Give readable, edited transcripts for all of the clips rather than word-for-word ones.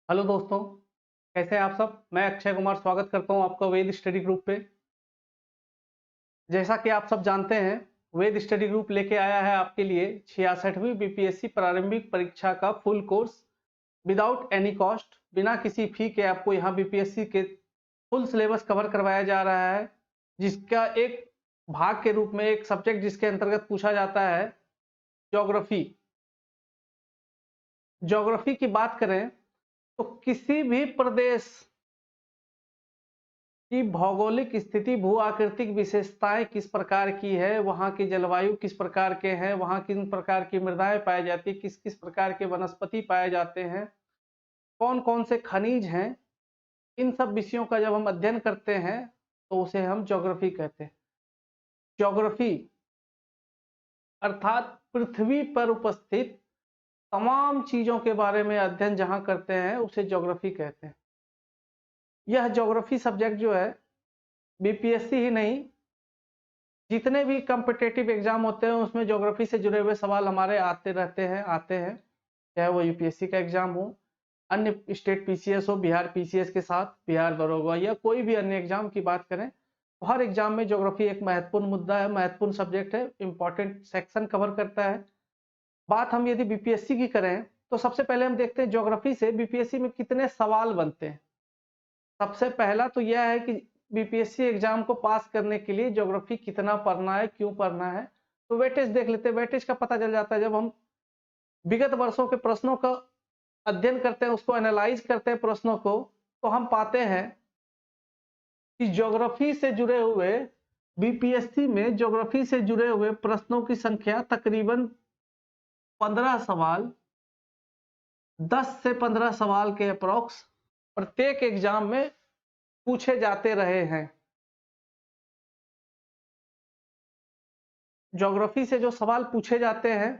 Hello दोस्तों, कैसे हैं आप सब। मैं अक्षय कुमार स्वागत करता हूं आपका वेद स्टडी ग्रुप पे। जैसा कि आप सब जानते हैं, वेद स्टडी ग्रुप लेके आया है आपके लिए 66वीं बीपीएससी प्रारंभिक परीक्षा का full course without any cost, बिना किसी फी के आपको यहाँ बीपीएससी के फुल सिलेबस कवर करवाया जा रहा है। जिसका एक भाग के रूप में एक सब्जेक्ट जिसके अंतर्गत पूछा जाता है ज्योग्राफी। ज्योग्राफी की बात करें तो किसी भी प्रदेश की भौगोलिक स्थिति, भू आकृतिक विशेषताएं किस प्रकार की है, वहां की जलवायु किस प्रकार के हैं, वहां किन प्रकार की मृदाएं पाई जाती है, किस किस प्रकार के वनस्पति पाए जाते हैं, कौन कौन से खनिज हैं, इन सब विषयों का जब हम अध्ययन करते हैं तो उसे हम ज्योग्राफी कहते हैं। ज्योग्राफी अर्थात पृथ्वी पर उपस्थित तमाम चीजों के बारे में अध्ययन जहां करते हैं उसे ज्योग्राफी कहते हैं। यह ज्योग्राफी सब्जेक्ट जो है बीपीएससी ही नहीं, जितने भी कॉम्पिटिटिव एग्जाम होते हैं उसमें ज्योग्राफी से जुड़े हुए सवाल हमारे आते हैं। चाहे वो यूपीएससी का एग्जाम हो, अन्य स्टेट पीसीएस हो, बिहार पीसीएस के साथ बिहार दरोगा, या कोई भी अन्य एग्जाम की बात करें तो हर एग्जाम में ज्योग्राफी एक महत्वपूर्ण मुद्दा है, महत्वपूर्ण सब्जेक्ट है, इंपॉर्टेंट सेक्शन कवर करता है। बात हम यदि बीपीएससी की करें तो सबसे पहले हम देखते हैं ज्योग्राफी से बीपीएससी में कितने सवाल बनते हैं। सबसे पहला तो यह है कि बीपीएससी एग्जाम को पास करने के लिए ज्योग्राफी कितना पढ़ना है, क्यों पढ़ना है। तो वेटेज देख लेते हैं। वेटेज का पता चल जाता है जब हम विगत वर्षों के प्रश्नों का अध्ययन करते हैं, उसको एनालाइज करते हैं प्रश्नों को, तो हम पाते हैं कि ज्योग्राफी से जुड़े हुए बीपीएससी में ज्योग्राफी से जुड़े हुए प्रश्नों की संख्या तकरीबन 15 सवाल, 10 से 15 सवाल के अप्रॉक्स प्रत्येक एग्जाम में पूछे जाते रहे हैं। ज्योग्राफी से जो सवाल पूछे जाते हैं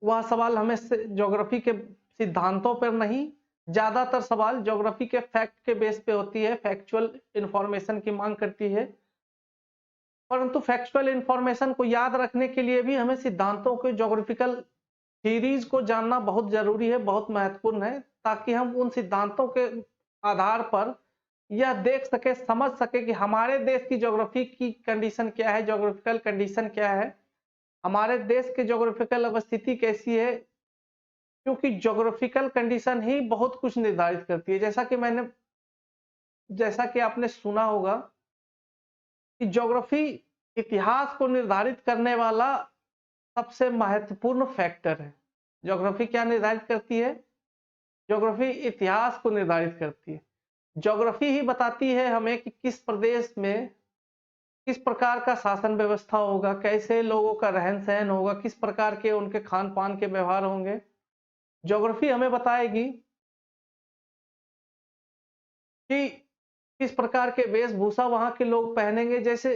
वह सवाल हमें ज्योग्राफी के सिद्धांतों पर नहीं, ज्यादातर सवाल ज्योग्राफी के फैक्ट के बेस पे होती है, फैक्चुअल इंफॉर्मेशन की मांग करती है। परंतु फैक्चुअल इंफॉर्मेशन को याद रखने के लिए भी हमें सिद्धांतों के ज्योग्राफिकल थीरीज को जानना बहुत जरूरी है, बहुत महत्वपूर्ण है, ताकि हम उन सिद्धांतों के आधार पर यह देख सके, समझ सके कि हमारे देश की ज्योग्राफी की कंडीशन क्या है, ज्योग्राफिकल कंडीशन क्या है, हमारे देश की ज्योग्राफिकल अवस्थिति कैसी है। क्योंकि ज्योग्राफिकल कंडीशन ही बहुत कुछ निर्धारित करती है। जैसा कि आपने सुना होगा कि ज्योग्राफी इतिहास को निर्धारित करने वाला सबसे महत्वपूर्ण फैक्टर है। ज्योग्राफी क्या निर्धारित करती है? ज्योग्राफी इतिहास को निर्धारित करती है। ज्योग्राफी ही बताती है हमें कि किस प्रदेश में किस प्रकार का शासन व्यवस्था होगा, कैसे लोगों का रहन सहन होगा, किस प्रकार के उनके खान पान के व्यवहार होंगे। ज्योग्राफी हमें बताएगी कि किस प्रकार के वेशभूषा वहां के लोग पहनेंगे। जैसे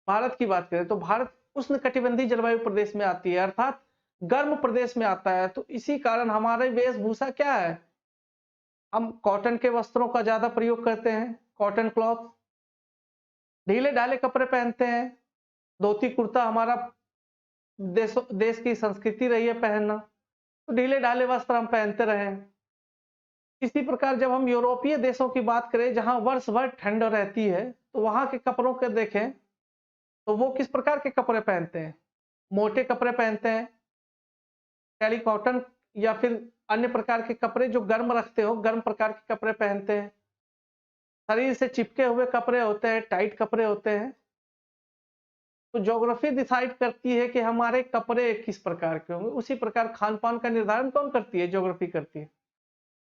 भारत की बात करें तो भारत उष्णकटिबंधीय जलवायु प्रदेश में आती है, अर्थात गर्म प्रदेश में आता है। तो इसी कारण हमारे वेशभूषा क्या है, हम कॉटन के वस्त्रों का ज्यादा प्रयोग करते हैं, कॉटन क्लॉथ, ढीले ढाले कपड़े पहनते हैं। धोती कुर्ता हमारा देश की संस्कृति रही है पहनना, तो ढीले ढाले वस्त्र हम पहनते रहे। इसी प्रकार जब हम यूरोपीय देशों की बात करें जहां वर्ष भर ठंड रहती है, तो वहां के कपड़ों के देखें तो वो किस प्रकार के कपड़े पहनते हैं, मोटे कपड़े पहनते हैं, टेरिकॉटन या फिर अन्य प्रकार के कपड़े जो गर्म रखते हो, गर्म प्रकार के कपड़े पहनते हैं। शरीर से चिपके हुए कपड़े होते हैं, टाइट कपड़े होते हैं। तो ज्योग्राफी डिसाइड करती है कि हमारे कपड़े किस प्रकार के होंगे। उसी प्रकार खान पान का निर्धारण कौन करती है? ज्योग्राफी करती है।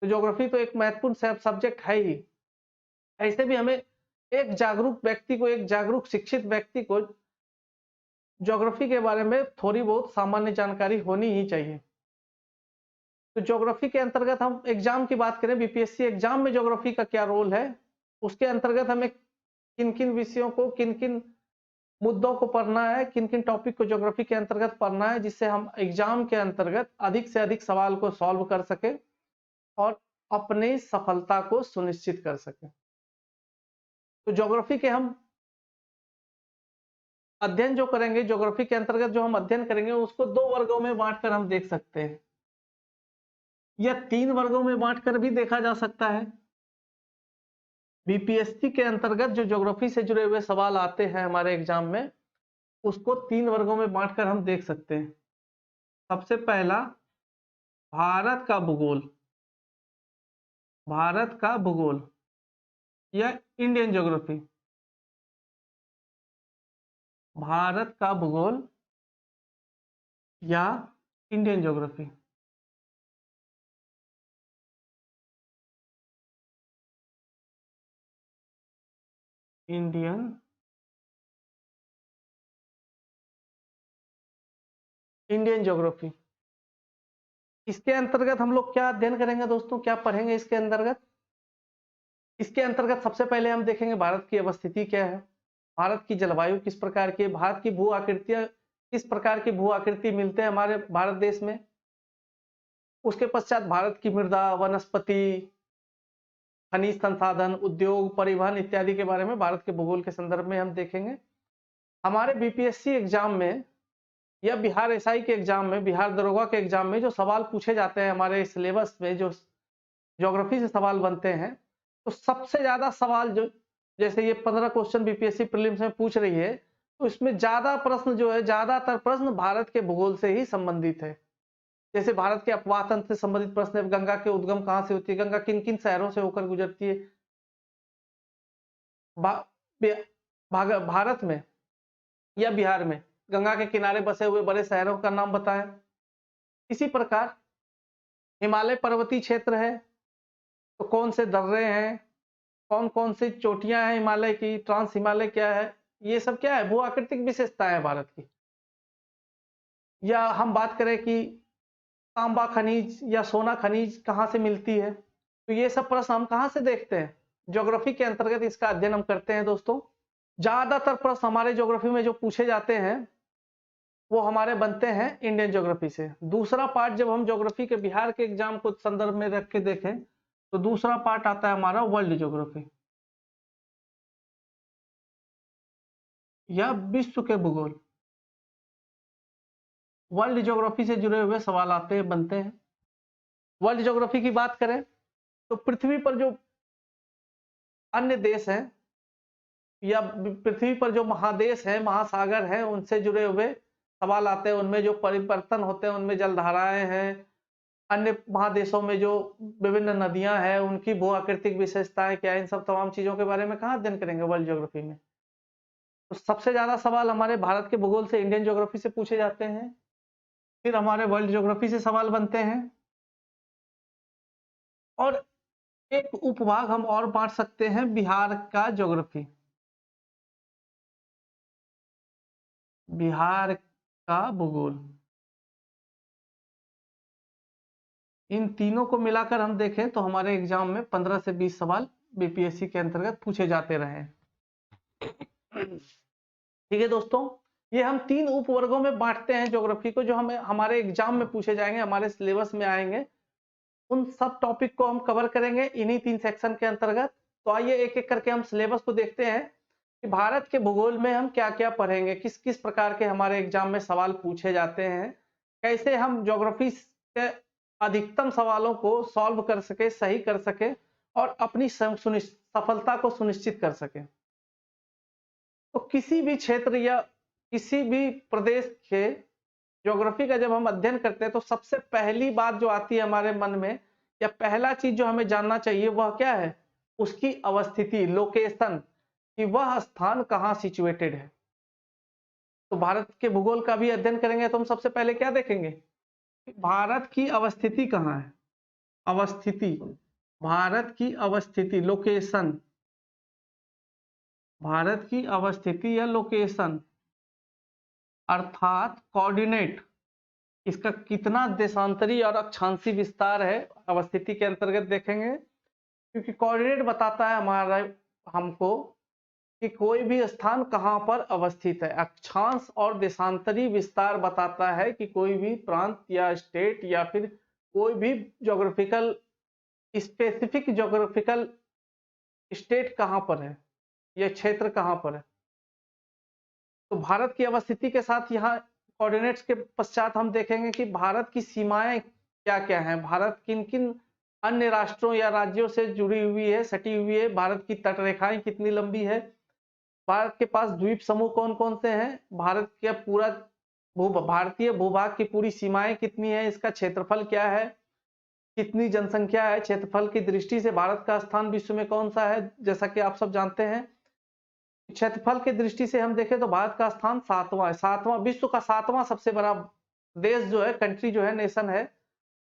तो ज्योग्राफी तो एक महत्वपूर्ण सब्जेक्ट है ही। ऐसे भी हमें एक जागरूक व्यक्ति को, एक जागरूक शिक्षित व्यक्ति को ज्योग्राफी के बारे में थोड़ी बहुत सामान्य जानकारी होनी ही चाहिए। तो ज्योग्राफी के अंतर्गत हम एग्जाम की बात करें, बीपीएससी एग्जाम में ज्योग्राफी का क्या रोल है, उसके अंतर्गत हमें किन किन विषयों को, किन किन मुद्दों को पढ़ना है, किन किन टॉपिक को ज्योग्राफी के अंतर्गत पढ़ना है, जिससे हम एग्जाम के अंतर्गत अधिक से अधिक सवाल को सॉल्व कर सके और अपनी सफलता को सुनिश्चित कर सके। तो ज्योग्राफी के हम अध्ययन जो करेंगे, ज्योग्राफी के अंतर्गत जो हम अध्ययन करेंगे उसको दो वर्गों में बांटकर हम देख सकते हैं। या 3 वर्गों में बांटकर भी देखा जा सकता है। बीपीएससी के अंतर्गत जो ज्योग्राफी से जुड़े हुए सवाल आते हैं हमारे एग्जाम में, उसको 3 वर्गों में बांटकर हम देख सकते हैं। सबसे पहला भारत का भूगोल, भारत का भूगोल या इंडियन ज्योग्राफी, भारत का भूगोल या इंडियन ज्योग्राफी। Indian geography. इसके अंतर्गत हम लोग क्या अध्ययन करेंगे दोस्तों, क्या पढ़ेंगे इसके अंतर्गत? इसके अंतर्गत सबसे पहले हम देखेंगे भारत की अवस्थिति क्या है, भारत की जलवायु किस प्रकार की है, भारत की भू आकृतियां किस प्रकार की भू आकृति मिलते हैं हमारे भारत देश में। उसके पश्चात भारत की मृदा, वनस्पति, खनिज संसाधन, उद्योग, परिवहन इत्यादि के बारे में भारत के भूगोल के संदर्भ में हम देखेंगे। हमारे बीपीएससी एग्जाम में या बिहार एसआई के एग्जाम में, बिहार दरोगा के एग्जाम में जो सवाल पूछे जाते हैं हमारे सिलेबस में, जो ज्योग्राफी से सवाल बनते हैं, तो सबसे ज्यादा सवाल जो, जैसे ये 15 क्वेश्चन बीपीएससी प्रीलिम्स में पूछ रही है, तो इसमें ज्यादा प्रश्न जो है, ज्यादातर प्रश्न भारत के भूगोल से ही संबंधित है। जैसे भारत के अपवाह तंत्र से संबंधित प्रश्न है, गंगा के उद्गम कहां से होती है, गंगा किन किन शहरों से होकर गुजरती है भारत में या बिहार में, गंगा के किनारे बसे हुए बड़े शहरों का नाम बताएं। इसी प्रकार हिमालय पर्वतीय क्षेत्र है, तो कौन से दर्रे हैं, कौन कौन सी चोटियां हैं हिमालय की, ट्रांस हिमालय क्या है, ये सब क्या है, भू आकृतिक विशेषताएं है भारत की। या हम बात करें कि तांबा खनिज या सोना खनिज कहां से मिलती है, तो ये सब प्रश्न हम कहां से देखते हैं, ज्योग्राफी के अंतर्गत इसका अध्ययन हम करते हैं दोस्तों। ज्यादातर प्रश्न हमारे ज्योग्राफी में जो पूछे जाते हैं वो हमारे बनते हैं इंडियन ज्योग्राफी से। दूसरा पार्ट जब हम ज्योग्राफी के बिहार के एग्जाम को संदर्भ में रख के देखें, तो दूसरा पार्ट आता है हमारा वर्ल्ड ज्योग्राफी या विश्व के भूगोल। वर्ल्ड ज्योग्राफी से जुड़े हुए सवाल आते हैं, बनते हैं। वर्ल्ड ज्योग्राफी की बात करें तो पृथ्वी पर जो अन्य देश हैं या पृथ्वी पर जो महादेश है, महासागर है, उनसे जुड़े हुए सवाल आते हैं। उनमें जो परिवर्तन होते हैं, उनमें जलधाराएं हैं, अन्य महादेशों में जो विभिन्न नदियां हैं, उनकी भू आकृतिक विशेषताएं क्या है, इन सब तमाम चीजों के बारे में कहाँ अध्ययन करेंगे वर्ल्ड ज्योग्राफी में। तो सबसे ज्यादा सवाल हमारे भारत के भूगोल से, इंडियन ज्योग्राफी से पूछे जाते हैं, फिर हमारे वर्ल्ड ज्योग्राफी से सवाल बनते हैं। और एक उपभाग हम और बांट सकते हैं, बिहार का ज्योग्राफी, बिहार का भूगोल। इन तीनों को मिलाकर हम देखें तो हमारे एग्जाम में 15 से 20 सवाल बीपीएससी के अंतर्गत पूछे जाते रहे। ठीक है दोस्तों, ये हम 3 उपवर्गों में बांटते हैं ज्योग्राफी को, जो हमें हमारे एग्जाम में पूछे जाएंगे, हमारे सिलेबस में आएंगे। उन सब टॉपिक को हम कवर करेंगे इन्हीं 3 सेक्शन के अंतर्गत। तो आइए एक एक करके हम सिलेबस को देखते हैं कि भारत के भूगोल में हम क्या क्या पढ़ेंगे, किस किस प्रकार के हमारे एग्जाम में सवाल पूछे जाते हैं, कैसे हम ज्योग्राफी के अधिकतम सवालों को सॉल्व कर सके, सही कर सके और अपनी सफलता को सुनिश्चित कर सके। तो किसी भी क्षेत्र या किसी भी प्रदेश के ज्योग्राफी का जब हम अध्ययन करते हैं, तो सबसे पहली बात जो आती है हमारे मन में, या पहला चीज जो हमें जानना चाहिए, वह क्या है, उसकी अवस्थिति, लोकेशन, कि वह स्थान कहाँ सिचुएटेड है। तो भारत के भूगोल का भी अध्ययन करेंगे तो हम सबसे पहले क्या देखेंगे, भारत की अवस्थिति कहाँ है, अवस्थिति, भारत की अवस्थिति, लोकेशन, भारत की अवस्थिति या लोकेशन, अर्थात कोऑर्डिनेट, इसका कितना देशांतरी और अक्षांशी विस्तार है, अवस्थिति के अंतर्गत देखेंगे। क्योंकि कोऑर्डिनेट बताता है हमारा हमको कि कोई भी स्थान कहां पर अवस्थित है, अक्षांश और देशांतरी विस्तार बताता है कि कोई भी प्रांत या स्टेट या फिर कोई भी ज्योग्राफिकल स्पेसिफिक ज्योग्राफिकल स्टेट कहां पर है, यह क्षेत्र कहां पर है। तो भारत की अवस्थिति के साथ यहाँ कोऑर्डिनेट्स के पश्चात हम देखेंगे कि भारत की सीमाएं क्या क्या है, भारत किन किन अन्य राष्ट्रों या राज्यों से जुड़ी हुई है, सटी हुई है, भारत की तट रेखाएं कितनी लंबी है, भारत के पास द्वीप समूह कौन कौन से हैं, भारत का पूरा भारतीय भूभाग की पूरी सीमाएं कितनी है, इसका क्षेत्रफल क्या है, कितनी जनसंख्या है, क्षेत्रफल की दृष्टि से भारत का स्थान विश्व में कौन सा है। जैसा कि आप सब जानते हैं, क्षेत्रफल की दृष्टि से हम देखें तो भारत का स्थान 7वां है, 7वां विश्व का 7वां सबसे बड़ा देश जो है, कंट्री जो है, नेशन है,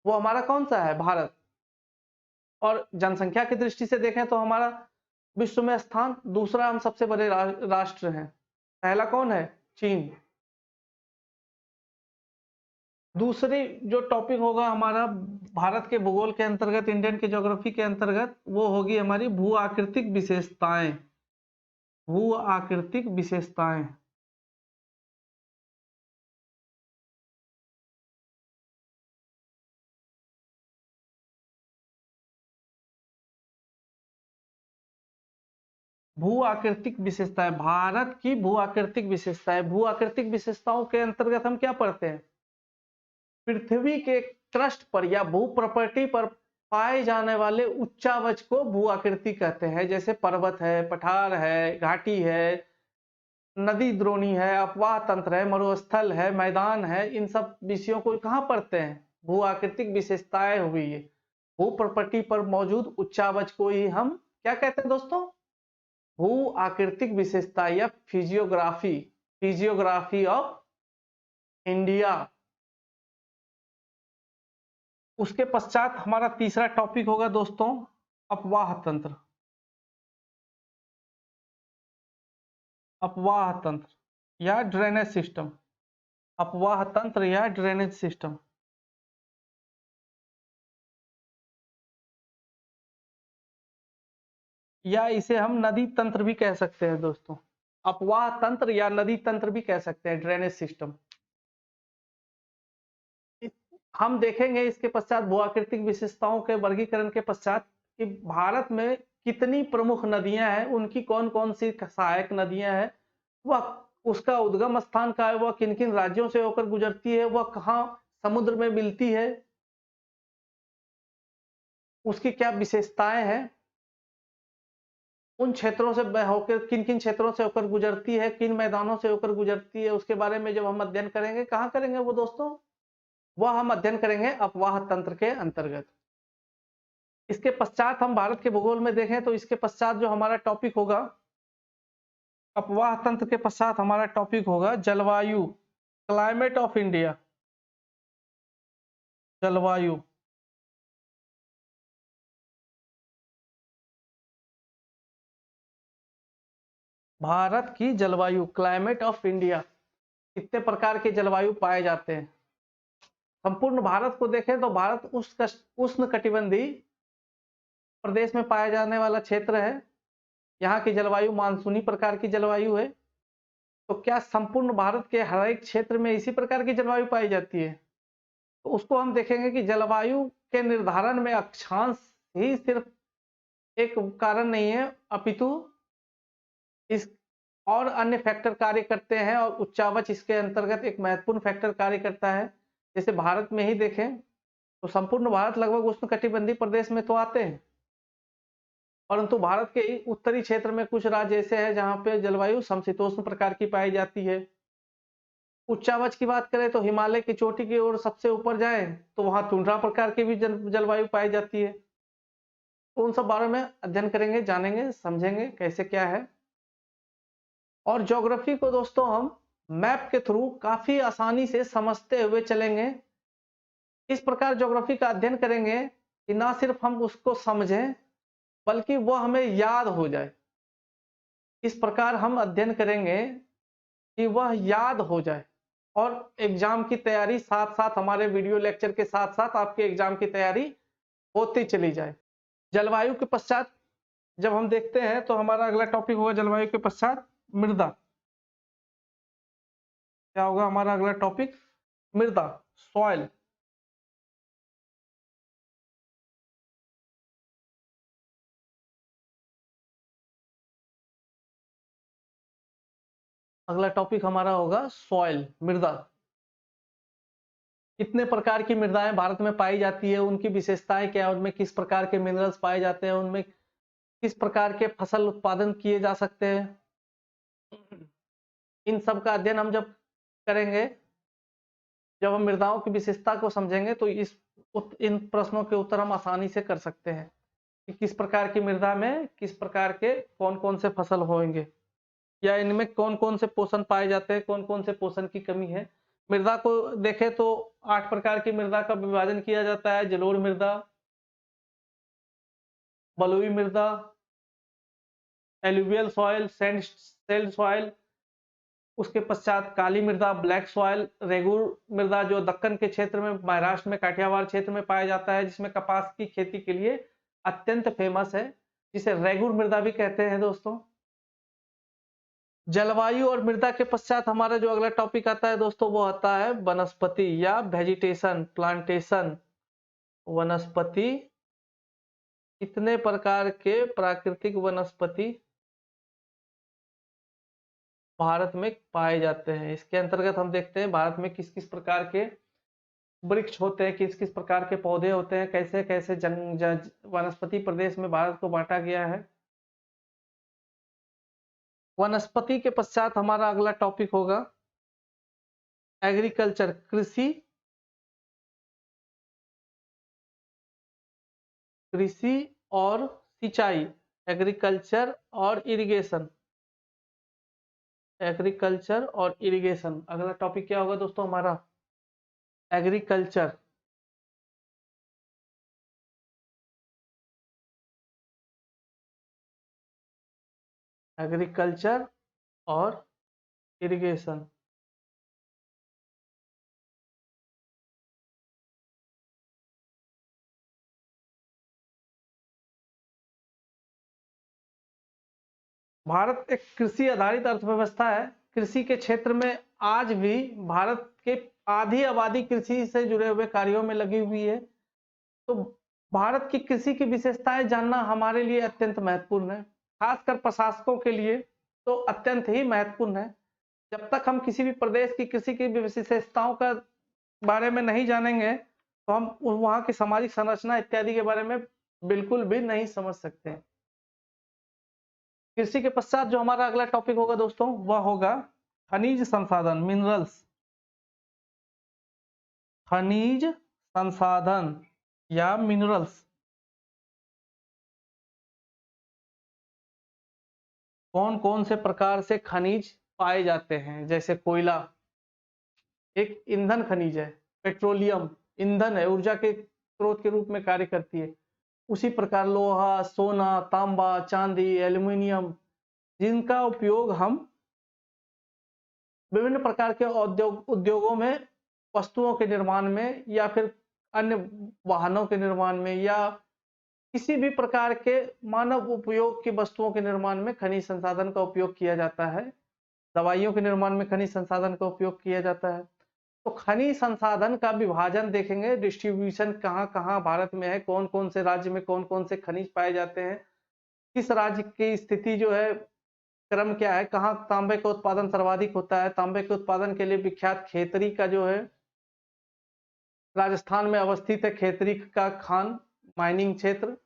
वो हमारा कौन सा है, भारत। और जनसंख्या की दृष्टि से देखें तो हमारा विश्व में स्थान दूसरा, हम सबसे बड़े राष्ट्र हैं। पहला कौन है, चीन। दूसरी जो टॉपिक होगा हमारा भारत के भूगोल के अंतर्गत, इंडियन की ज्योग्राफी के अंतर्गत, वो होगी हमारी भू आकृतिक विशेषताएं। भू आकृतिक विशेषताएं, भू आकृतिक विशेषताएं, भारत की भू आकृतिक विशेषताएं। भू आकृतिक विशेषताओं के अंतर्गत हम क्या पढ़ते हैं, पृथ्वी के क्रस्ट पर या भू प्रॉपर्टी पर पाए जाने वाले उच्चावच को भू आकृति कहते हैं। जैसे पर्वत है, पठार है, घाटी है, नदी द्रोणी है, अपवाह तंत्र है, मरुस्थल है, मैदान है, इन सब विषयों को कहाँ पढ़ते हैं, भू आकृतिक विशेषताएं हुई है। भू प्रॉपर्टी पर मौजूद उच्चावच को ही हम क्या कहते हैं दोस्तों, भू आकृतिक विशेषता या फिजियोग्राफी, फिजियोग्राफी ऑफ इंडिया। उसके पश्चात हमारा तीसरा टॉपिक होगा दोस्तों, अपवाह तंत्र। अपवाह तंत्र या ड्रेनेज सिस्टम, अपवाह तंत्र या ड्रेनेज सिस्टम। या इसे हम नदी तंत्र भी कह सकते हैं दोस्तों, अपवाह तंत्र या नदी तंत्र भी कह सकते हैं, ड्रेनेज सिस्टम। हम देखेंगे इसके पश्चात भूआकृतिक विशेषताओं के वर्गीकरण के पश्चात कि भारत में कितनी प्रमुख नदियां हैं, उनकी कौन कौन सी सहायक नदियां हैं, वह उसका उद्गम स्थान का है, वह किन किन राज्यों से होकर गुजरती है, वह कहाँ समुद्र में मिलती है, उसकी क्या विशेषताएं हैं, उन क्षेत्रों से होकर किन किन क्षेत्रों से होकर गुजरती है, किन मैदानों से होकर गुजरती है, उसके बारे में जब हम अध्ययन करेंगे, कहाँ करेंगे वो दोस्तों, वह हम अध्ययन करेंगे अपवाह तंत्र के अंतर्गत। इसके पश्चात हम भारत के भूगोल में देखें तो इसके पश्चात जो हमारा टॉपिक होगा, अपवाह तंत्र के पश्चात हमारा टॉपिक होगा जलवायु, क्लाइमेट ऑफ इंडिया। जलवायु, भारत की जलवायु, क्लाइमेट ऑफ इंडिया। कितने प्रकार के जलवायु पाए जाते हैं। संपूर्ण भारत को देखें तो भारत उष्ण कटिबंधीय प्रदेश में पाया जाने वाला क्षेत्र है। यहाँ की जलवायु मानसूनी प्रकार की जलवायु है। तो क्या संपूर्ण भारत के हर एक क्षेत्र में इसी प्रकार की जलवायु पाई जाती है, तो उसको हम देखेंगे कि जलवायु के निर्धारण में अक्षांश ही सिर्फ एक कारण नहीं है, अपितु इस और अन्य फैक्टर कार्य करते हैं, और उच्चावच इसके अंतर्गत एक महत्वपूर्ण फैक्टर कार्य करता है। जैसे भारत में ही देखें तो संपूर्ण भारत लगभग उष्णकटिबंधीय प्रदेश में तो आते हैं, परंतु भारत के उत्तरी क्षेत्र में कुछ राज्य ऐसे हैं जहां पे जलवायु समशीतोष्ण प्रकार की पाई जाती है। उच्चावच की बात करें तो हिमालय की चोटी की ओर सबसे ऊपर जाए तो वहां टुंड्रा प्रकार की भी जलवायु पाई जाती है। तो उन सब बारे में अध्ययन करेंगे, जानेंगे, समझेंगे कैसे क्या है। और ज्योग्राफी को दोस्तों हम मैप के थ्रू काफी आसानी से समझते हुए चलेंगे। इस प्रकार ज्योग्राफी का अध्ययन करेंगे कि ना सिर्फ हम उसको समझें बल्कि वह हमें याद हो जाए। इस प्रकार हम अध्ययन करेंगे कि वह याद हो जाए, और एग्जाम की तैयारी साथ साथ हमारे वीडियो लेक्चर के साथ साथ आपके एग्जाम की तैयारी होती चली जाए। जलवायु के पश्चात जब हम देखते हैं तो हमारा अगला टॉपिक होगा जलवायु के पश्चात मृदा। क्या होगा हमारा अगला टॉपिक, मृदा, सॉइल। अगला टॉपिक हमारा होगा सॉइल, मृदा। कितने प्रकार की मृदाएं भारत में पाई जाती है, उनकी विशेषताएं क्या है, उनमें किस प्रकार के मिनरल्स पाए जाते हैं, उनमें किस प्रकार के फसल उत्पादन किए जा सकते हैं, इन सब का अध्ययन हम जब करेंगे, जब हम मृदाओं की विशेषता को समझेंगे, तो इन प्रश्नों के उत्तर हम आसानी से कर सकते हैं कि किस प्रकार की मृदा में किस प्रकार के कौन कौन से फसल होंगे, या इनमें कौन कौन से पोषण पाए जाते हैं, कौन कौन से पोषण की कमी है। मृदा को देखें तो 8 प्रकार की मृदा का विभाजन किया जाता है। जलोढ़ मृदा, बलुई मृदा, एलुवियल सॉइल, सैंड सॉइल, उसके पश्चात काली मृदा, ब्लैक सॉइल, रेगुर मृदा जो दक्कन के क्षेत्र में, महाराष्ट्र में, काठियावाड़ क्षेत्र में पाया जाता है, जिसमें कपास की खेती के लिए अत्यंत फेमस है, जिसे रेगुर मृदा भी कहते हैं दोस्तों। जलवायु और मृदा के पश्चात हमारा जो अगला टॉपिक आता है दोस्तों, वो आता है वनस्पति या वेजिटेशन, प्लांटेशन। वनस्पति, कितने प्रकार के प्राकृतिक वनस्पति भारत में पाए जाते हैं। इसके अंतर्गत हम देखते हैं भारत में किस किस प्रकार के वृक्ष होते हैं, किस किस प्रकार के पौधे होते हैं, कैसे कैसे वनस्पति प्रदेश में भारत को बांटा गया है। वनस्पति के पश्चात हमारा अगला टॉपिक होगा एग्रीकल्चर, कृषि, कृषि और सिंचाई, एग्रीकल्चर और इरिगेशन, एग्रीकल्चर और इरिगेशन। अगला टॉपिक क्या होगा दोस्तों हमारा, एग्रीकल्चर। एग्रीकल्चर और इरिगेशन। भारत एक कृषि आधारित अर्थव्यवस्था है। कृषि के क्षेत्र में आज भी भारत के आधी आबादी कृषि से जुड़े हुए कार्यों में लगी हुई है। तो भारत की कृषि की विशेषताएं जानना हमारे लिए अत्यंत महत्वपूर्ण है, खासकर प्रशासकों के लिए तो अत्यंत ही महत्वपूर्ण है। जब तक हम किसी भी प्रदेश की कृषि की विशेषताओं का बारे में नहीं जानेंगे, तो हम वहां की सामाजिक संरचना इत्यादि के बारे में बिल्कुल भी नहीं समझ सकते। कृषि के पश्चात जो हमारा अगला टॉपिक होगा दोस्तों, वह होगा खनिज संसाधन, मिनरल्स। खनिज संसाधन या मिनरल्स। कौन कौन से प्रकार से खनिज पाए जाते हैं, जैसे कोयला एक ईंधन खनिज है, पेट्रोलियम ईंधन है, ऊर्जा के स्रोत के रूप में कार्य करती है। उसी प्रकार लोहा, सोना, तांबा, चांदी, एल्युमिनियम, जिनका उपयोग हम विभिन्न प्रकार के उद्योगों में, वस्तुओं के निर्माण में, या फिर अन्य वाहनों के निर्माण में, या किसी भी प्रकार के मानव उपयोग की वस्तुओं के निर्माण में खनिज संसाधन का उपयोग किया जाता है। दवाइयों के निर्माण में खनिज संसाधन का उपयोग किया जाता है। तो खनिज संसाधन का विभाजन देखेंगे, डिस्ट्रीब्यूशन कहाँ कहाँ भारत में है, कौन कौन से राज्य में कौन कौन से खनिज पाए जाते हैं, किस राज्य की स्थिति जो है, क्रम क्या है, कहाँ तांबे का उत्पादन सर्वाधिक होता है। तांबे के उत्पादन के लिए विख्यात खेतरी का जो है, राजस्थान में अवस्थित है खेतरी का खान माइनिंग क्षेत्र।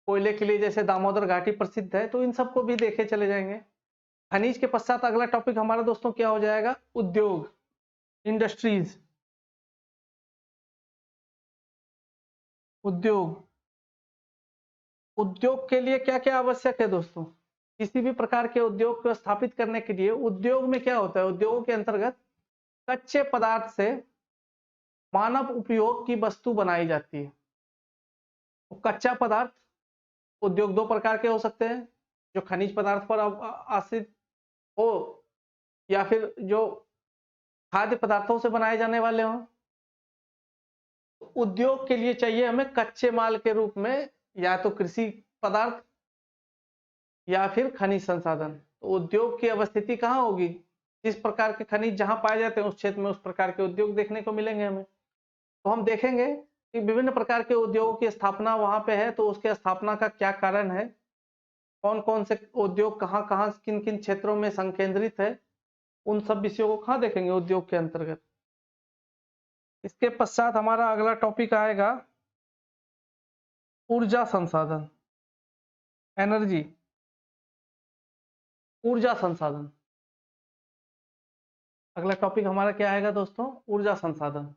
कोयले के लिए जैसे दामोदर घाटी प्रसिद्ध है, तो इन सबको भी देखे चले जाएंगे। खनिज के पश्चात अगला टॉपिक हमारा दोस्तों क्या हो जाएगा, उद्योग, इंडस्ट्रीज। उद्योग, उद्योग के लिए क्या क्या आवश्यक है दोस्तों। किसी भी प्रकार के उद्योग को स्थापित करने के लिए, उद्योग में क्या होता है, उद्योगों के अंतर्गत कच्चे पदार्थ से मानव उपयोग की वस्तु बनाई जाती है। तो कच्चा पदार्थ उद्योग दो प्रकार के हो सकते हैं, जो खनिज पदार्थ पर आश्रित हो, या फिर जो खाद्य पदार्थों से बनाए जाने वाले हों। उद्योग के लिए चाहिए हमें कच्चे माल के रूप में या तो कृषि पदार्थ या फिर खनिज संसाधन। तो उद्योग की अवस्थिति कहाँ होगी, जिस प्रकार के खनिज जहां पाए जाते हैं उस क्षेत्र में उस प्रकार के उद्योग देखने को मिलेंगे हमें। तो हम देखेंगे कि विभिन्न प्रकार के उद्योगों की स्थापना वहां पे है, तो उसके स्थापना का क्या कारण है, कौन कौन से उद्योग कहाँ कहाँ किन किन क्षेत्रों में संकेंद्रित है, उन सब विषयों को कहाँ देखेंगे उद्योग के अंतर्गत। इसके पश्चात हमारा अगला टॉपिक आएगा ऊर्जा संसाधन, एनर्जी, ऊर्जा संसाधन। अगला टॉपिक हमारा क्या आएगा दोस्तों? ऊर्जा संसाधन।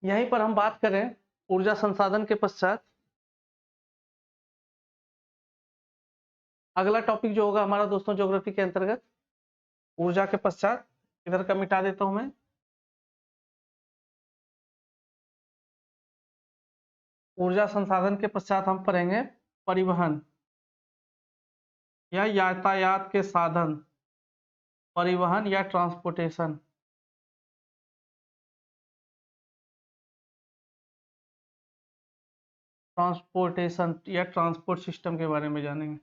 यहीं पर हम बात करें ऊर्जा संसाधन के पश्चात अगला टॉपिक जो होगा हमारा दोस्तों ज्योग्राफी के अंतर्गत, ऊर्जा के पश्चात इधर का मिटा देता हूं मैं, ऊर्जा संसाधन के पश्चात हम पढ़ेंगे परिवहन या यातायात के साधन, परिवहन या ट्रांसपोर्टेशन। ट्रांसपोर्टेशन या ट्रांसपोर्ट सिस्टम के बारे में जानेंगे।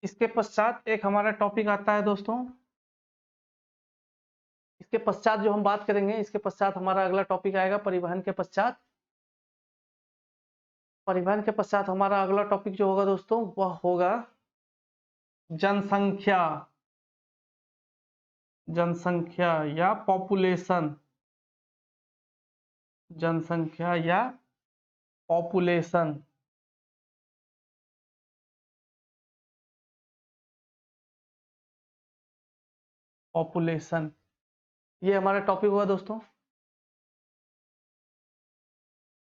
इसके पश्चात एक हमारा टॉपिक आता है दोस्तों, इसके पश्चात जो हम बात करेंगे, इसके पश्चात हमारा अगला टॉपिक आएगा परिवहन के पश्चात। परिवहन के पश्चात हमारा अगला टॉपिक जो होगा दोस्तों वह होगा जनसंख्या, जनसंख्या या पॉपुलेशन, जनसंख्या या पॉपुलेशन। पॉपुलेशन ये हमारा टॉपिक हुआ दोस्तों,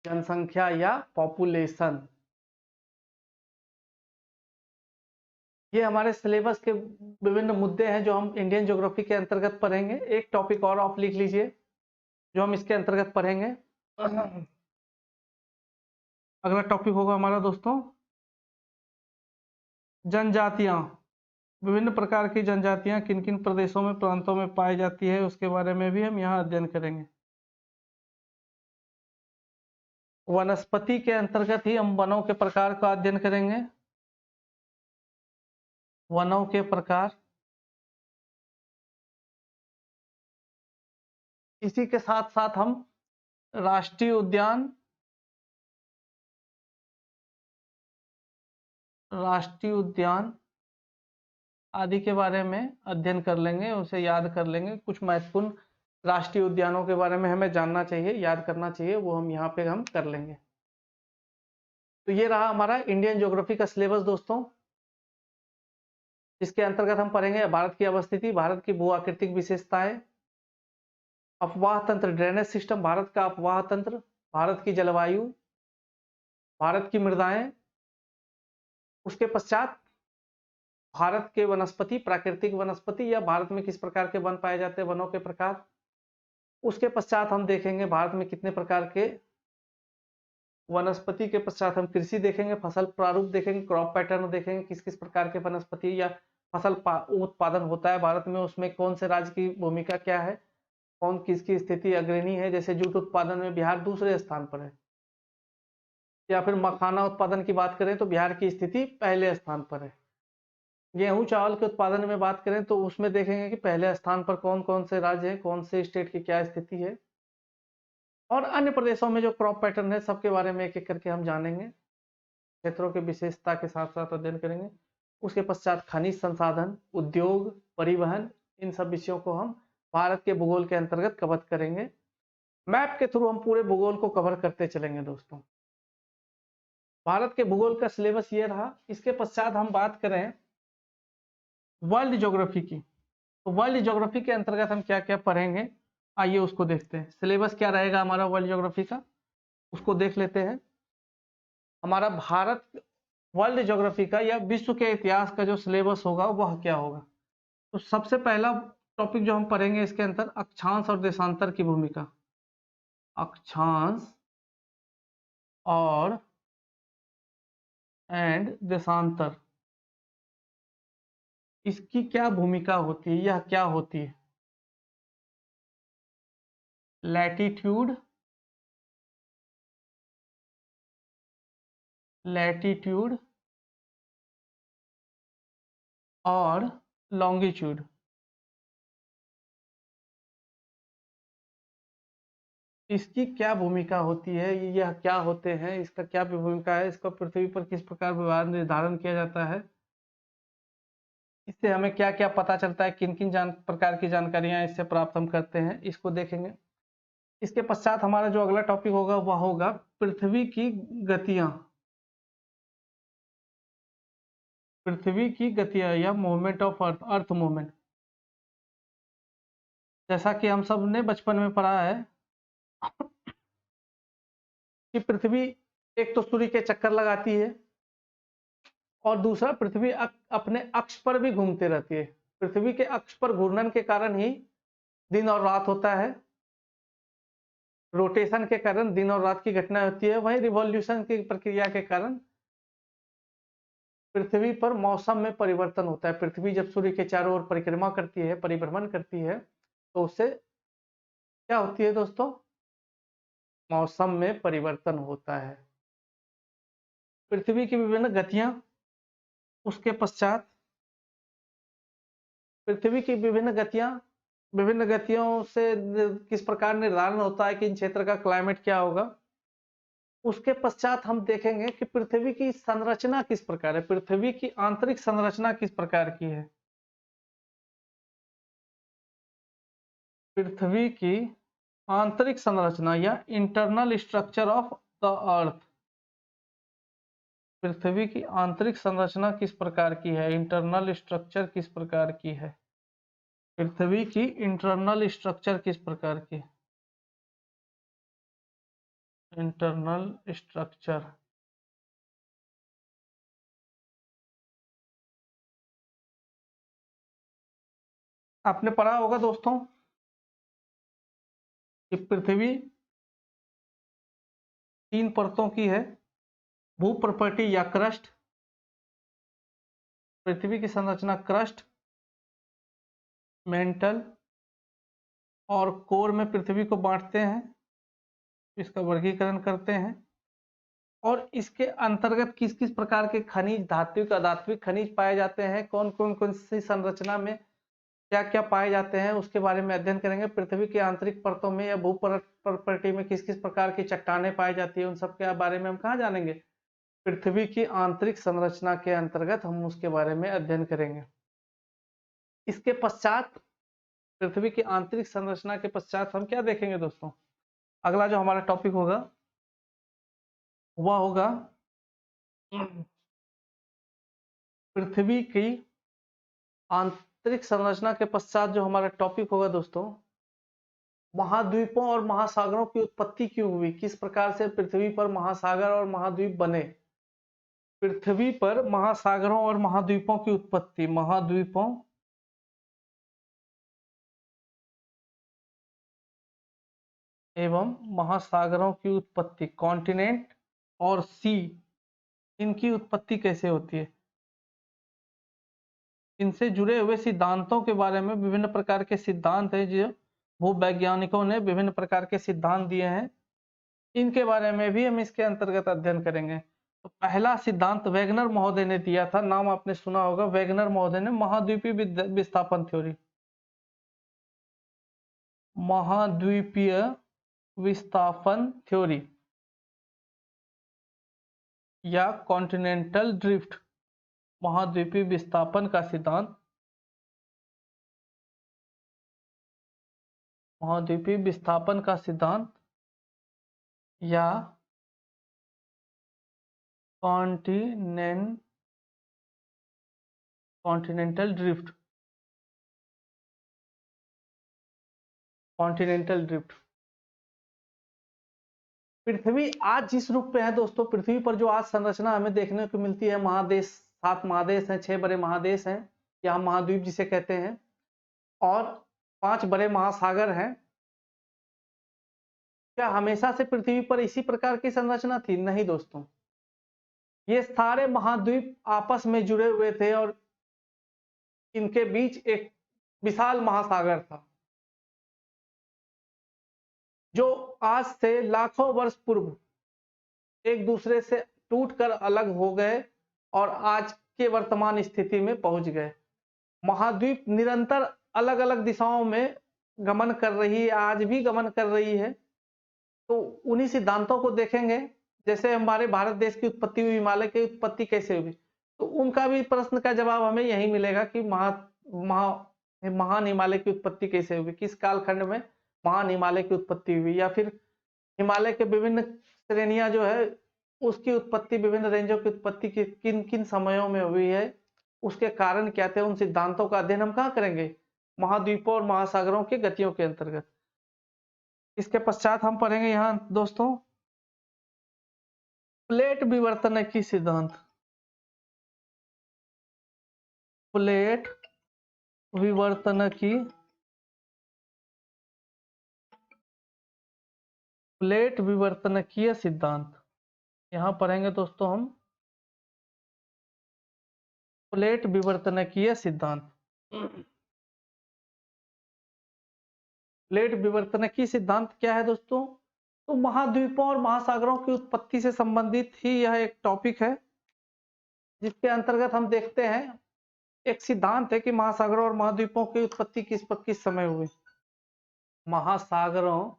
जनसंख्या या पॉपुलेशन। ये हमारे सिलेबस के विभिन्न मुद्दे हैं जो हम इंडियन ज्योग्राफी के अंतर्गत पढ़ेंगे। एक टॉपिक और आप लिख लीजिए जो हम इसके अंतर्गत पढ़ेंगे। अगला टॉपिक होगा हमारा दोस्तों जनजातियां। विभिन्न प्रकार की जनजातियां किन किन प्रदेशों में, प्रांतों में पाई जाती है, उसके बारे में भी हम यहाँ अध्ययन करेंगे। वनस्पति के अंतर्गत ही हम वनों के प्रकार का अध्ययन करेंगे। वनों के प्रकार, इसी के साथ साथ हम राष्ट्रीय उद्यान, राष्ट्रीय उद्यान आदि के बारे में अध्ययन कर लेंगे, उसे याद कर लेंगे। कुछ महत्वपूर्ण राष्ट्रीय उद्यानों के बारे में हमें जानना चाहिए, याद करना चाहिए, वो हम यहाँ पे हम कर लेंगे। तो ये रहा हमारा इंडियन ज्योग्राफी का सिलेबस दोस्तों, जिसके अंतर्गत हम पढ़ेंगे भारत की अवस्थिति, भारत की भू आकृतिक विशेषताएं, अफवाह तंत्र, ड्रेनेज सिस्टम, भारत का अफवाह तंत्र, भारत की जलवायु, भारत की मृदाएं, उसके पश्चात भारत के वनस्पति, प्राकृतिक वनस्पति या भारत में किस प्रकार के वन पाए जाते हैं, वनों के प्रकार। उसके पश्चात हम देखेंगे भारत में कितने प्रकार के वनस्पति, के पश्चात हम कृषि देखेंगे, फसल प्रारूप देखेंगे, क्रॉप पैटर्न देखेंगे, किस किस प्रकार के वनस्पति या फसल उत्पादन होता है भारत में, उसमें कौन से राज्य की भूमिका क्या है, कौन किसकी स्थिति अग्रणी है। जैसे जूट उत्पादन में बिहार दूसरे स्थान पर है, या फिर मखाना उत्पादन की बात करें तो बिहार की स्थिति पहले स्थान पर है। गेहूं चावल के उत्पादन में बात करें तो उसमें देखेंगे कि पहले स्थान पर कौन कौन से राज्य हैं, कौन से स्टेट की क्या स्थिति है, और अन्य प्रदेशों में जो क्रॉप पैटर्न है सबके बारे में एक एक करके हम जानेंगे, क्षेत्रों के विशेषता के साथ साथ अध्ययन करेंगे। उसके पश्चात खनिज संसाधन, उद्योग, परिवहन, इन सब विषयों को हम भारत के भूगोल के अंतर्गत कवर करेंगे। मैप के थ्रू हम पूरे भूगोल को कवर करते चलेंगे दोस्तों। भारत के भूगोल का सिलेबस ये रहा। इसके पश्चात हम बात करें वर्ल्ड ज्योग्राफी की, तो वर्ल्ड ज्योग्राफी के अंतर्गत हम क्या क्या पढ़ेंगे, आइए उसको देखते हैं। सिलेबस क्या रहेगा हमारा वर्ल्ड ज्योग्राफी का, उसको देख लेते हैं। हमारा भारत वर्ल्ड ज्योग्राफी का या विश्व के इतिहास का जो सिलेबस होगा वह क्या होगा। तो सबसे पहला टॉपिक जो हम पढ़ेंगे इसके अंदर अक्षांश और देशांतर की भूमिका। अक्षांश और देशांतर, इसकी क्या भूमिका होती है, यह क्या होती है। लैटिट्यूड, लैटिट्यूड और लॉन्गिट्यूड, इसकी क्या भूमिका होती है, यह क्या होते हैं, इसका क्या भूमिका है, इसका पृथ्वी पर किस प्रकार व्यवहार निर्धारण किया जाता है, इससे हमें क्या क्या पता चलता है, किन किन प्रकार की जानकारियां इससे प्राप्त हम करते हैं, इसको देखेंगे। इसके पश्चात हमारा जो अगला टॉपिक होगा वह होगा पृथ्वी की गतियां। पृथ्वी की गतियां या movement of earth, earth movement. जैसा कि हम सब ने बचपन में पढ़ा है कि पृथ्वी एक तो सूर्य के चक्कर लगाती है और दूसरा पृथ्वी अपने अक्ष पर भी घूमती रहती है। पृथ्वी के अक्ष पर घूर्णन के कारण ही दिन और रात होता है, रोटेशन के कारण दिन और रात की घटना होती है। वही रिवॉल्यूशन की प्रक्रिया के कारण पृथ्वी पर मौसम में परिवर्तन होता है। पृथ्वी जब सूर्य के चारों ओर परिक्रमा करती है, परिभ्रमण करती है, तो उससे क्या होती है दोस्तों? मौसम में परिवर्तन होता है। पृथ्वी की विभिन्न गतियां, उसके पश्चात पृथ्वी की विभिन्न गतियों से किस प्रकार निर्धारण होता है कि इन क्षेत्र का क्लाइमेट क्या होगा। उसके पश्चात हम देखेंगे कि पृथ्वी की संरचना किस प्रकार है, पृथ्वी की आंतरिक संरचना किस प्रकार की है। पृथ्वी की आंतरिक संरचना या internal structure of the earth. पृथ्वी की आंतरिक संरचना किस प्रकार की है, इंटरनल स्ट्रक्चर किस प्रकार की है। पृथ्वी की इंटरनल स्ट्रक्चर किस प्रकार की, इंटरनल स्ट्रक्चर। आपने पढ़ा होगा दोस्तों कि पृथ्वी 3 परतों की है, भू प्रॉपर्टी या क्रस्ट। पृथ्वी की संरचना क्रस्ट, मेंटल और कोर में पृथ्वी को बांटते हैं, इसका वर्गीकरण करते हैं और इसके अंतर्गत किस किस प्रकार के खनिज, धात्विक अधात्विक खनिज पाए जाते हैं, कौन सी संरचना में क्या क्या पाए जाते हैं, उसके बारे में अध्ययन करेंगे। पृथ्वी की आंतरिक परतों में या भू प्रॉपर्टी में किस किस प्रकार की चट्टानें पाई जाती है, उन सब के बारे में हम कहाँ जानेंगे? पृथ्वी की आंतरिक संरचना के अंतर्गत हम उसके बारे में अध्ययन करेंगे। इसके पश्चात पृथ्वी की आंतरिक संरचना के पश्चात हम क्या देखेंगे दोस्तों? अगला जो हमारा टॉपिक होगा वह होगा पृथ्वी की आंतरिक संरचना के पश्चात जो हमारा टॉपिक होगा दोस्तों, महाद्वीपों और महासागरों की उत्पत्ति क्यों हुई, किस प्रकार से पृथ्वी पर महासागर और महाद्वीप बने। पृथ्वी पर महासागरों और महाद्वीपों की उत्पत्ति, महाद्वीपों एवं महासागरों की उत्पत्ति, कॉन्टिनेंट और सी, इनकी उत्पत्ति कैसे होती है, इनसे जुड़े हुए सिद्धांतों के बारे में विभिन्न प्रकार के सिद्धांत हैं जो भूवैज्ञानिकों ने विभिन्न प्रकार के सिद्धांत दिए हैं, इनके बारे में भी हम इसके अंतर्गत अध्ययन करेंगे। तो पहला सिद्धांत वैगनर महोदय ने दिया था, नाम आपने सुना होगा, वैगनर महोदय ने महाद्वीपीय विस्थापन थ्योरी, महाद्वीपीय विस्थापन थ्योरी या कॉन्टिनेंटल ड्रिफ्ट, महाद्वीपीय विस्थापन का सिद्धांत, महाद्वीपीय विस्थापन का सिद्धांत या कॉन्टिनेंटल ड्रिफ्ट, कॉन्टिनेंटल ड्रिफ्ट। पृथ्वी आज जिस रूप में है दोस्तों, पृथ्वी पर जो आज संरचना हमें देखने को मिलती है, महादेश 7 महादेश हैं, 6 बड़े महादेश हैं या हम महाद्वीप जिसे कहते हैं, और 5 बड़े महासागर हैं। क्या हमेशा से पृथ्वी पर इसी प्रकार की संरचना थी? नहीं दोस्तों, ये सारे महाद्वीप आपस में जुड़े हुए थे और इनके बीच एक विशाल महासागर था जो आज से लाखों वर्ष पूर्व एक दूसरे से टूटकर अलग हो गए और आज के वर्तमान स्थिति में पहुंच गए। महाद्वीप निरंतर अलग अलग दिशाओं में गमन कर रही है, आज भी गमन कर रही है। तो उन्हीं सिद्धांतों को देखेंगे, जैसे हमारे भारत देश की उत्पत्ति हुई, हिमालय की उत्पत्ति कैसे हुई। तो उनका भी प्रश्न का जवाब हमें यही मिलेगा कि महान हिमालय की उत्पत्ति कैसे हुई, किस कालखंड में महान हिमालय की उत्पत्ति हुई, या फिर हिमालय के विभिन्न श्रेणियां जो है उसकी उत्पत्ति, विभिन्न रेंजों की उत्पत्ति किन किन समयों में हुई है, उसके कारण क्या थे, उन सिद्धांतों का अध्ययन हम कहाँ करेंगे, महाद्वीपों और महासागरों की गतियों के अंतर्गत। इसके पश्चात हम पढ़ेंगे यहाँ दोस्तों प्लेट विवर्तनकी सिद्धांत। प्लेट विवर्तनकी प्लेट विवर्तनकीय सिद्धांत यहां पढ़ेंगे दोस्तों हम प्लेट विवर्तनकीय सिद्धांत। प्लेट विवर्तनकीय सिद्धांत क्या है दोस्तों, तो महाद्वीपों और महासागरों की उत्पत्ति से संबंधित ही यह एक टॉपिक है, जिसके अंतर्गत हम देखते हैं एक सिद्धांत है कि महासागरों और महाद्वीपों की उत्पत्ति किस समय हुई। महासागरों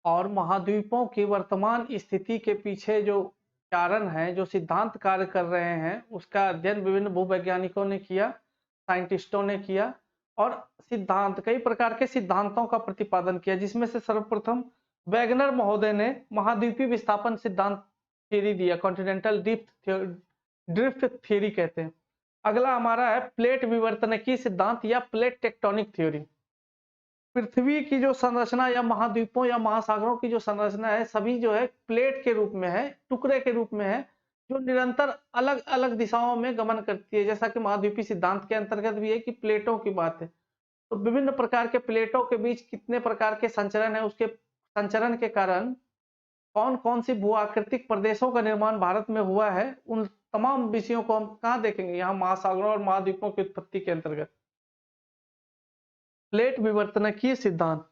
और महाद्वीपों की वर्तमान स्थिति के पीछे जो कारण है, जो सिद्धांत कार्य कर रहे हैं, उसका अध्ययन विभिन्न भूवैज्ञानिकों ने किया, साइंटिस्टों ने किया, और सिद्धांत कई प्रकार के सिद्धांतों का प्रतिपादन किया, जिसमें से सर्वप्रथम वैगनर महोदय ने महाद्वीपीय विस्थापन सिद्धांत थ्योरी दिया, कॉन्टिनेंटल ड्रिफ्ट थ्योरी कहते हैं। अगला हमारा है प्लेट विवर्तनकीय सिद्धांत या प्लेट टेक्टोनिक थ्योरी। पृथ्वी की जो संरचना या महाद्वीपों या महासागरों की जो संरचना है, सभी जो है प्लेट के रूप में है, टुकड़े के रूप में है, जो निरंतर अलग अलग दिशाओं में गमन करती है। जैसा कि महाद्वीपीय सिद्धांत के अंतर्गत भी है कि प्लेटों की बात है, तो विभिन्न प्रकार के प्लेटों के बीच कितने प्रकार के संचरण है, उसके संचरण के कारण कौन कौन सी भूआकृतिक प्रदेशों का निर्माण भारत में हुआ है, उन तमाम विषयों को हम कहाँ देखेंगे, यहाँ महासागरों और महाद्वीपों की उत्पत्ति के अंतर्गत। प्लेट विवर्तनकीय सिद्धांत,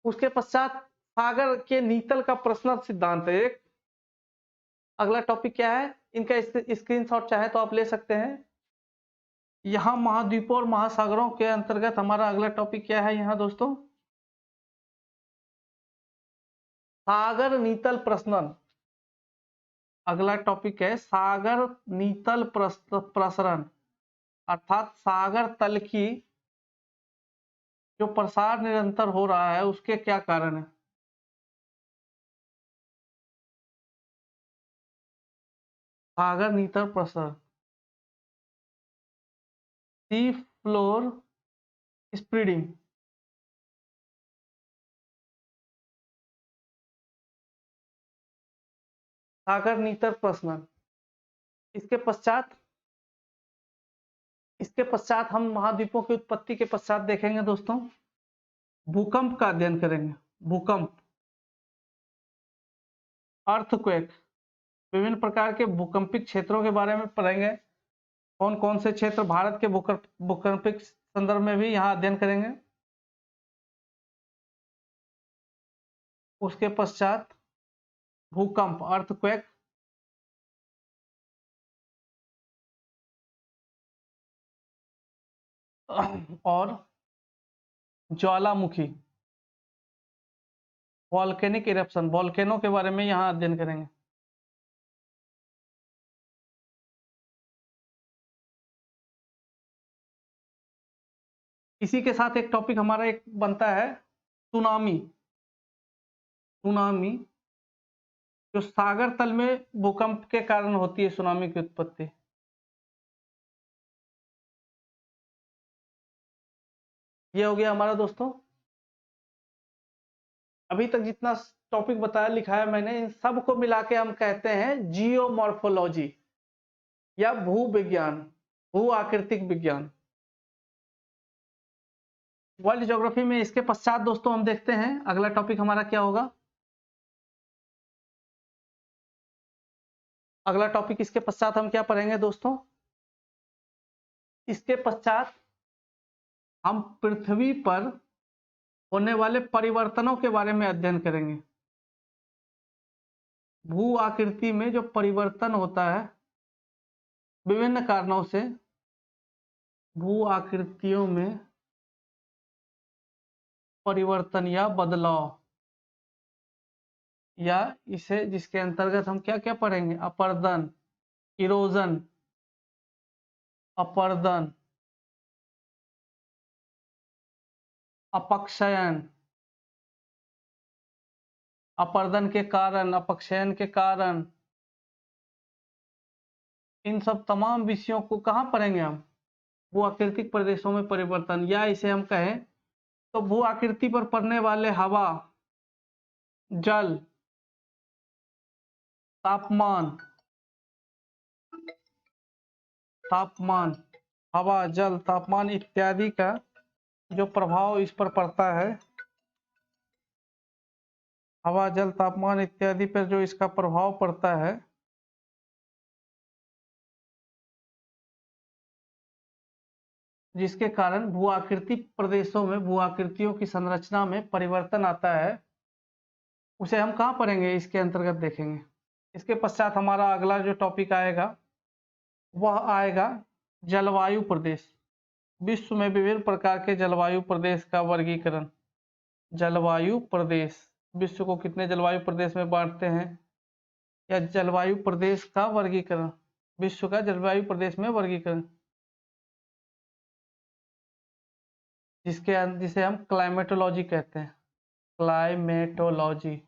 उसके पश्चात सागर के नीतल का प्रश्न सिद्धांत है एक। अगला टॉपिक क्या है, इनका स्क्रीनशॉट चाहे तो आप ले सकते हैं। यहाँ महाद्वीपों और महासागरों के अंतर्गत हमारा अगला टॉपिक क्या है यहाँ दोस्तों, सागर नीतल प्रसरण। अगला टॉपिक है सागर नीतल प्रसरण, अर्थात सागर तल की जो प्रसार निरंतर हो रहा है उसके क्या कारण है। सागर नीतल प्रसरण, सी फ्लोर स्प्रेडिंग। सागर नीतल प्रसरण, इसके पश्चात हम महाद्वीपों की उत्पत्ति के पश्चात देखेंगे दोस्तों भूकंप का अध्ययन करेंगे। भूकंप, अर्थक्वेक, विभिन्न प्रकार के भूकंपिक क्षेत्रों के बारे में पढ़ेंगे, कौन कौन से क्षेत्र भारत के भूकंपिक संदर्भ में भी यहाँ अध्ययन करेंगे। उसके पश्चात भूकंप, अर्थक्वेक, और ज्वालामुखी, वॉल्केनिक इरप्शन, वॉल्केनो के बारे में यहाँ अध्ययन करेंगे। इसी के साथ एक टॉपिक हमारा एक बनता है सुनामी। सुनामी जो सागर तल में भूकंप के कारण होती है, सुनामी की उत्पत्ति। ये हो गया हमारा दोस्तों, अभी तक जितना टॉपिक बताया लिखाया मैंने, इन सब को मिला के हम कहते हैं जियोमॉर्फोलॉजी या भू विज्ञान, भू आकृतिक विज्ञान, वर्ल्ड ज्योग्राफी में। इसके पश्चात दोस्तों हम देखते हैं अगला टॉपिक हमारा क्या होगा। अगला टॉपिक इसके पश्चात हम क्या पढ़ेंगे दोस्तों, इसके पश्चात हम पृथ्वी पर होने वाले परिवर्तनों के बारे में अध्ययन करेंगे। भू आकृति में जो परिवर्तन होता है विभिन्न कारणों से, भू आकृतियों में परिवर्तन या बदलाव, या इसे जिसके अंतर्गत हम क्या क्या पढ़ेंगे, अपर्दन, इरोजन, अपर्दन, अपक्षयन, अपर्दन के कारण, अपक्षयन के कारण, इन सब तमाम विषयों को कहाँ पढ़ेंगे हम? भू-आकृतिक प्रदेशों में परिवर्तन, या इसे हम कहें तो भू आकृति पर पड़ने वाले हवा, जल, तापमान, हवा, जल, तापमान इत्यादि का जो प्रभाव इस पर पड़ता है, हवा, जल, तापमान इत्यादि पर जो इसका प्रभाव पड़ता है, जिसके कारण भू आकृति प्रदेशों में भू आकृतियों की संरचना में परिवर्तन आता है, उसे हम कहाँ पढ़ेंगे? इसके अंतर्गत देखेंगे। इसके पश्चात हमारा अगला जो टॉपिक आएगा वह आएगा जलवायु प्रदेश। विश्व में विभिन्न प्रकार के जलवायु प्रदेश का वर्गीकरण। जलवायु प्रदेश, विश्व को कितने जलवायु प्रदेश में बांटते हैं, या जलवायु प्रदेश का वर्गीकरण, विश्व का जलवायु प्रदेश में वर्गीकरण, जिसे हम क्लाइमेटोलॉजी कहते हैं। क्लाइमेटोलॉजी।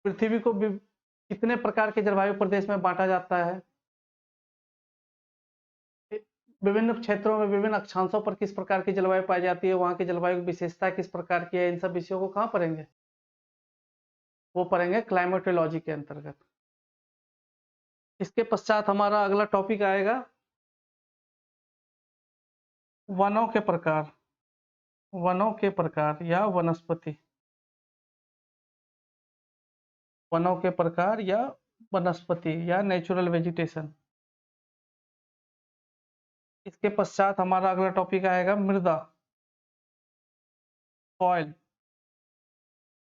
पृथ्वी को कितने प्रकार के जलवायु प्रदेश में बांटा जाता है, विभिन्न क्षेत्रों में विभिन्न अक्षांशों पर किस प्रकार की जलवायु पाई जाती है, वहां की जलवायु की विशेषता किस प्रकार की है, इन सब विषयों को कहाँ पढ़ेंगे? वो पढ़ेंगे क्लाइमेटोलॉजी के अंतर्गत। इसके पश्चात हमारा अगला टॉपिक आएगा वनों के प्रकार। वनों के प्रकार या वनस्पति। वनों के प्रकार या वनस्पति या नेचुरल वेजिटेशन। इसके पश्चात हमारा अगला टॉपिक आएगा मृदा, सॉइल।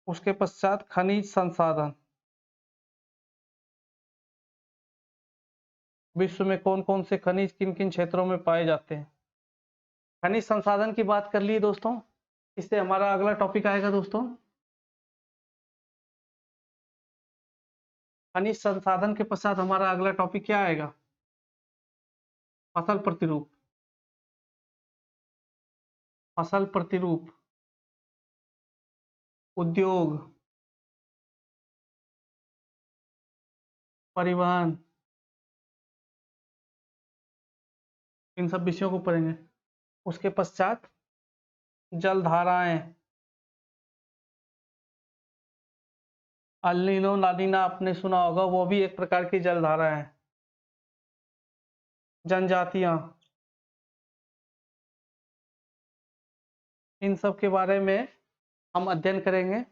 उसके पश्चात खनिज संसाधन। विश्व में कौन कौन से खनिज किन किन क्षेत्रों में पाए जाते हैं। खनिज संसाधन की बात कर लिए दोस्तों। इससे हमारा अगला टॉपिक आएगा दोस्तों खनिज संसाधन के पश्चात हमारा अगला टॉपिक क्या आएगा? फसल प्रतिरूप। फसल प्रतिरूप, उद्योग, परिवहन, इन सब विषयों को पढ़ेंगे। उसके पश्चात जलधाराएं, अल नीनो ला नीना आपने सुना होगा, वो भी एक प्रकार की जलधारा है। जनजातियां, इन सब के बारे में हम अध्ययन करेंगे।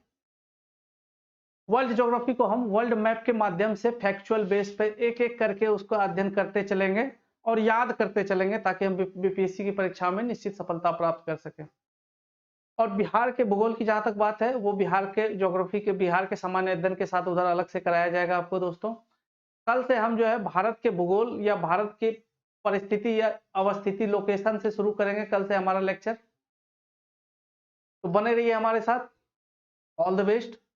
वर्ल्ड ज्योग्राफी को हम वर्ल्ड मैप के माध्यम से फैक्चुअल बेस पे एक एक करके उसको अध्ययन करते चलेंगे और याद करते चलेंगे, ताकि हम बीपीएससी की परीक्षा में निश्चित सफलता प्राप्त कर सकें। और बिहार के भूगोल की जहां तक बात है, वो बिहार के ज्योग्राफी के बिहार के सामान्य अध्ययन के साथ उधर अलग से कराया जाएगा आपको दोस्तों। कल से हम जो है भारत के भूगोल या भारत की परिस्थिति या अवस्थिति लोकेशन से शुरू करेंगे कल से हमारा लेक्चर। तो बने रहिए हमारे साथ। All the best.